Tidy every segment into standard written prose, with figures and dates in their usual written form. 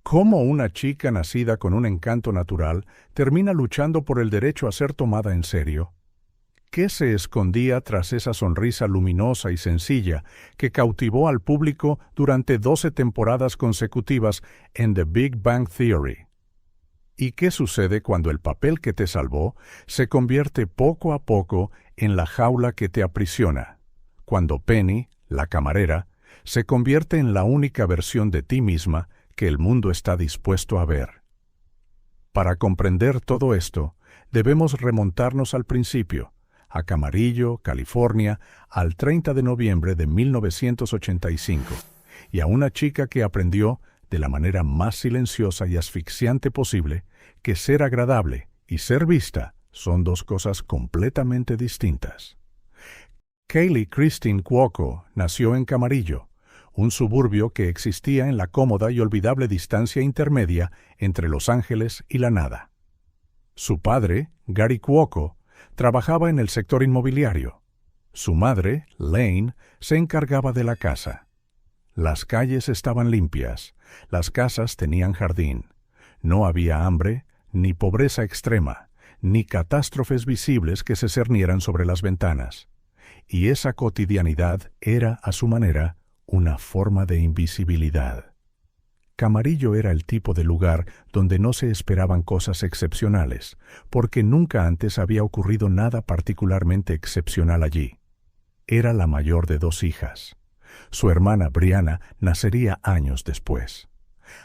¿Cómo una chica nacida con un encanto natural termina luchando por el derecho a ser tomada en serio? ¿Qué se escondía tras esa sonrisa luminosa y sencilla que cautivó al público durante 12 temporadas consecutivas en The Big Bang Theory? ¿Y qué sucede cuando el papel que te salvó se convierte poco a poco en la jaula que te aprisiona? Cuando Penny, la camarera, se convierte en la única versión de ti misma que el mundo está dispuesto a ver. Para comprender todo esto, debemos remontarnos al principio, a Camarillo, California, al 30 de noviembre de 1985, y a una chica que aprendió, de la manera más silenciosa y asfixiante posible, que ser agradable y ser vista son dos cosas completamente distintas. Kaylee Christine Cuoco nació en Camarillo, un suburbio que existía en la cómoda y olvidable distancia intermedia entre Los Ángeles y la nada. Su padre, Gary Cuoco, trabajaba en el sector inmobiliario. Su madre, Lane, se encargaba de la casa. Las calles estaban limpias, las casas tenían jardín. No había hambre, ni pobreza extrema, ni catástrofes visibles que se cernieran sobre las ventanas. Y esa cotidianidad era, a su manera, una forma de invisibilidad. Camarillo era el tipo de lugar donde no se esperaban cosas excepcionales, porque nunca antes había ocurrido nada particularmente excepcional allí. Era la mayor de 2 hijas. Su hermana Brianna nacería años después.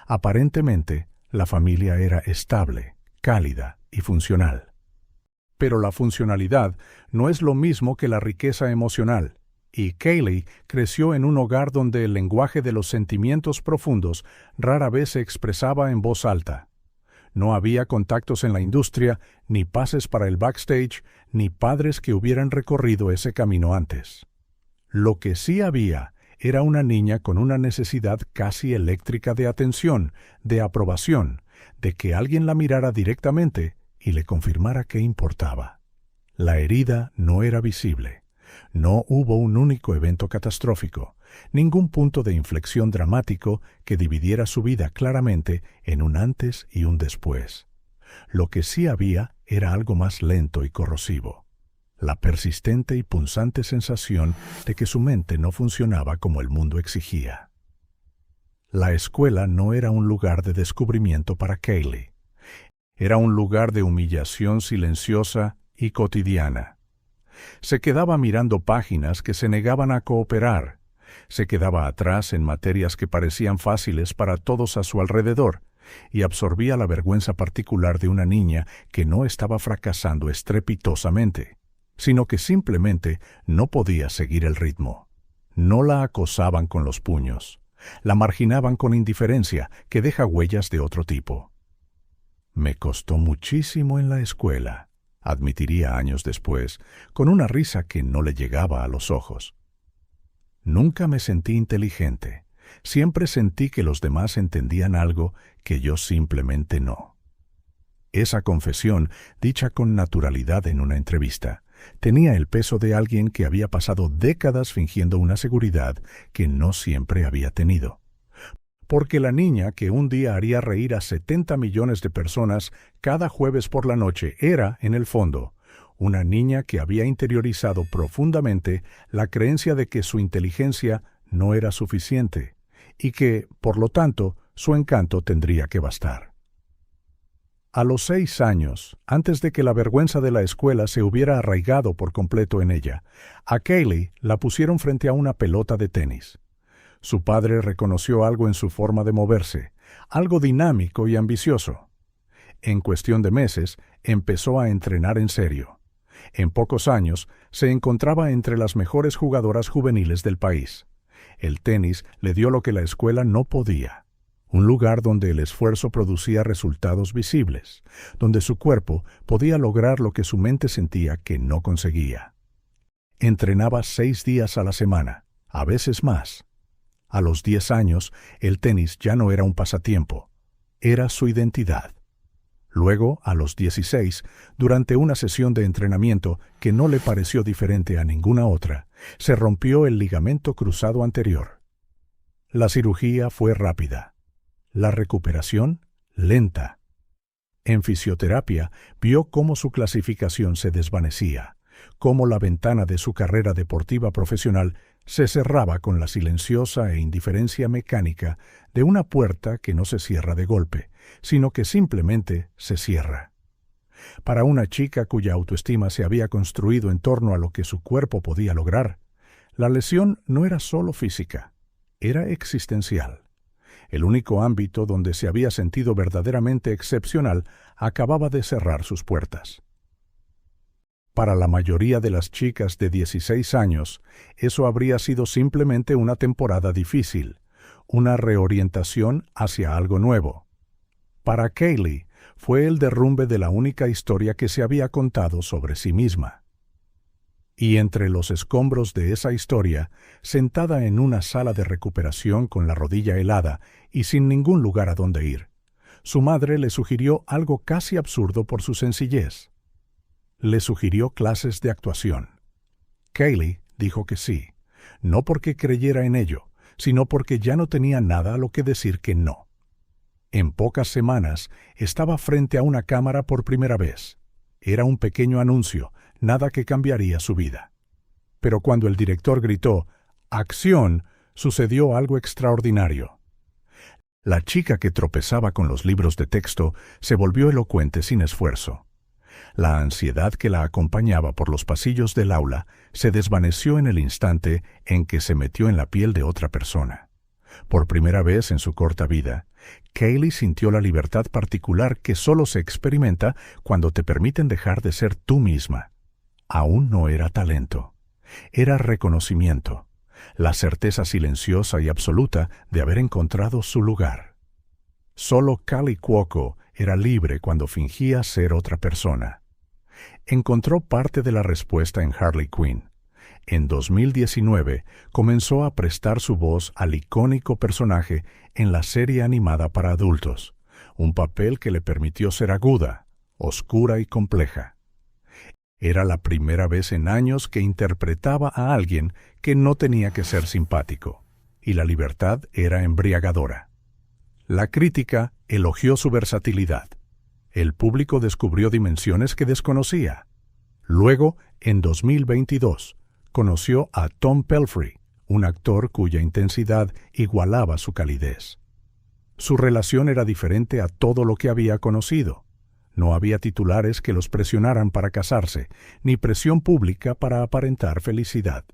Aparentemente, la familia era estable, cálida y funcional. Pero la funcionalidad no es lo mismo que la riqueza emocional, y Kaylee creció en un hogar donde el lenguaje de los sentimientos profundos rara vez se expresaba en voz alta. No había contactos en la industria, ni pases para el backstage, ni padres que hubieran recorrido ese camino antes. Lo que sí había era una niña con una necesidad casi eléctrica de atención, de aprobación, de que alguien la mirara directamente y le confirmara qué importaba. La herida no era visible. No hubo un único evento catastrófico, ningún punto de inflexión dramático que dividiera su vida claramente en un antes y un después. Lo que sí había era algo más lento y corrosivo, la persistente y punzante sensación de que su mente no funcionaba como el mundo exigía. La escuela no era un lugar de descubrimiento para Kaylee. Era un lugar de humillación silenciosa y cotidiana. Se quedaba mirando páginas que se negaban a cooperar. Se quedaba atrás en materias que parecían fáciles para todos a su alrededor y absorbía la vergüenza particular de una niña que no estaba fracasando estrepitosamente, sino que simplemente no podía seguir el ritmo. No la acosaban con los puños. La marginaban con indiferencia que deja huellas de otro tipo. Me costó muchísimo en la escuela, admitiría años después, con una risa que no le llegaba a los ojos. Nunca me sentí inteligente. Siempre sentí que los demás entendían algo que yo simplemente no. Esa confesión, dicha con naturalidad en una entrevista, tenía el peso de alguien que había pasado décadas fingiendo una seguridad que no siempre había tenido. Porque la niña que un día haría reír a 70 millones de personas cada jueves por la noche era, en el fondo, una niña que había interiorizado profundamente la creencia de que su inteligencia no era suficiente y que, por lo tanto, su encanto tendría que bastar. A los 6 años, antes de que la vergüenza de la escuela se hubiera arraigado por completo en ella, a Kaylee la pusieron frente a una pelota de tenis. Su padre reconoció algo en su forma de moverse, algo dinámico y ambicioso. En cuestión de meses, empezó a entrenar en serio. En pocos años, se encontraba entre las mejores jugadoras juveniles del país. El tenis le dio lo que la escuela no podía. Un lugar donde el esfuerzo producía resultados visibles, donde su cuerpo podía lograr lo que su mente sentía que no conseguía. Entrenaba 6 días a la semana, a veces más. A los 10 años, el tenis ya no era un pasatiempo, era su identidad. Luego, a los 16, durante una sesión de entrenamiento que no le pareció diferente a ninguna otra, se rompió el ligamento cruzado anterior. La cirugía fue rápida. La recuperación, lenta. En fisioterapia, vio cómo su clasificación se desvanecía, cómo la ventana de su carrera deportiva profesional se cerraba con la silenciosa e indiferencia mecánica de una puerta que no se cierra de golpe, sino que simplemente se cierra. Para una chica cuya autoestima se había construido en torno a lo que su cuerpo podía lograr, la lesión no era solo física, era existencial. El único ámbito donde se había sentido verdaderamente excepcional acababa de cerrar sus puertas. Para la mayoría de las chicas de 16 años, eso habría sido simplemente una temporada difícil, una reorientación hacia algo nuevo. Para Kaylee, fue el derrumbe de la única historia que se había contado sobre sí misma. Y entre los escombros de esa historia, sentada en una sala de recuperación con la rodilla helada y sin ningún lugar a donde ir, su madre le sugirió algo casi absurdo por su sencillez. Le sugirió clases de actuación. Kaylee dijo que sí, no porque creyera en ello, sino porque ya no tenía nada a lo que decir que no. En pocas semanas estaba frente a una cámara por primera vez. Era un pequeño anuncio, nada que cambiaría su vida. Pero cuando el director gritó ¡Acción!, sucedió algo extraordinario. La chica que tropezaba con los libros de texto se volvió elocuente sin esfuerzo. La ansiedad que la acompañaba por los pasillos del aula se desvaneció en el instante en que se metió en la piel de otra persona. Por primera vez en su corta vida, Kaylee sintió la libertad particular que solo se experimenta cuando te permiten dejar de ser tú misma. Aún no era talento. Era reconocimiento, la certeza silenciosa y absoluta de haber encontrado su lugar. Solo Kaley Cuoco era libre cuando fingía ser otra persona. Encontró parte de la respuesta en Harley Quinn. En 2019 comenzó a prestar su voz al icónico personaje en la serie animada para adultos, un papel que le permitió ser aguda, oscura y compleja. Era la primera vez en años que interpretaba a alguien que no tenía que ser simpático, y la libertad era embriagadora. La crítica elogió su versatilidad. El público descubrió dimensiones que desconocía. Luego, en 2022, conoció a Tom Pelphrey, un actor cuya intensidad igualaba su calidez. Su relación era diferente a todo lo que había conocido. No había titulares que los presionaran para casarse, ni presión pública para aparentar felicidad.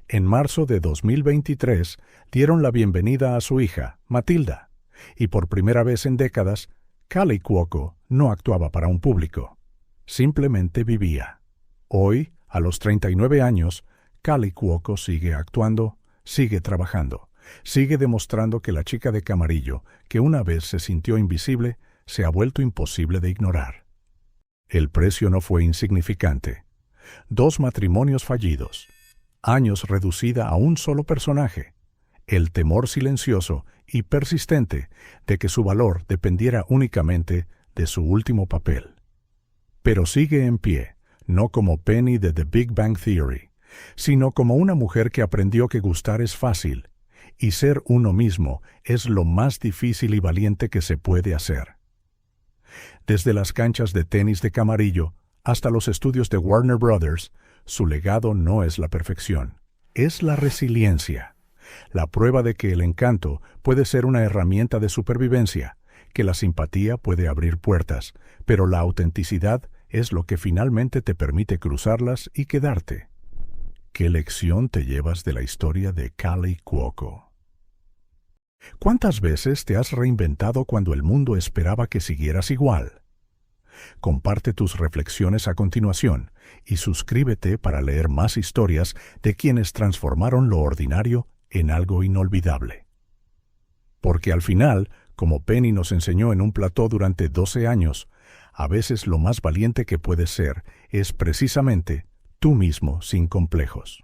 En marzo de 2023 dieron la bienvenida a su hija, Matilda, y por primera vez en décadas, Kaley Cuoco no actuaba para un público. Simplemente vivía. Hoy, a los 39 años, Kaley Cuoco sigue actuando, sigue trabajando, sigue demostrando que la chica de Camarillo, que una vez se sintió invisible, se ha vuelto imposible de ignorar. El precio no fue insignificante. 2 matrimonios fallidos, años reducida a un solo personaje, el temor silencioso y persistente de que su valor dependiera únicamente de su último papel. Pero sigue en pie, no como Penny de The Big Bang Theory, sino como una mujer que aprendió que gustar es fácil, y ser uno mismo es lo más difícil y valiente que se puede hacer. Desde las canchas de tenis de Camarillo hasta los estudios de Warner Brothers, su legado no es la perfección, es la resiliencia, la prueba de que el encanto puede ser una herramienta de supervivencia, que la simpatía puede abrir puertas, pero la autenticidad es lo que finalmente te permite cruzarlas y quedarte. ¿Qué lección te llevas de la historia de Kaley Cuoco? ¿Cuántas veces te has reinventado cuando el mundo esperaba que siguieras igual? Comparte tus reflexiones a continuación y suscríbete para leer más historias de quienes transformaron lo ordinario en algo inolvidable. Porque al final, como Penny nos enseñó en un plató durante 12 años, a veces lo más valiente que puedes ser es precisamente tú mismo sin complejos.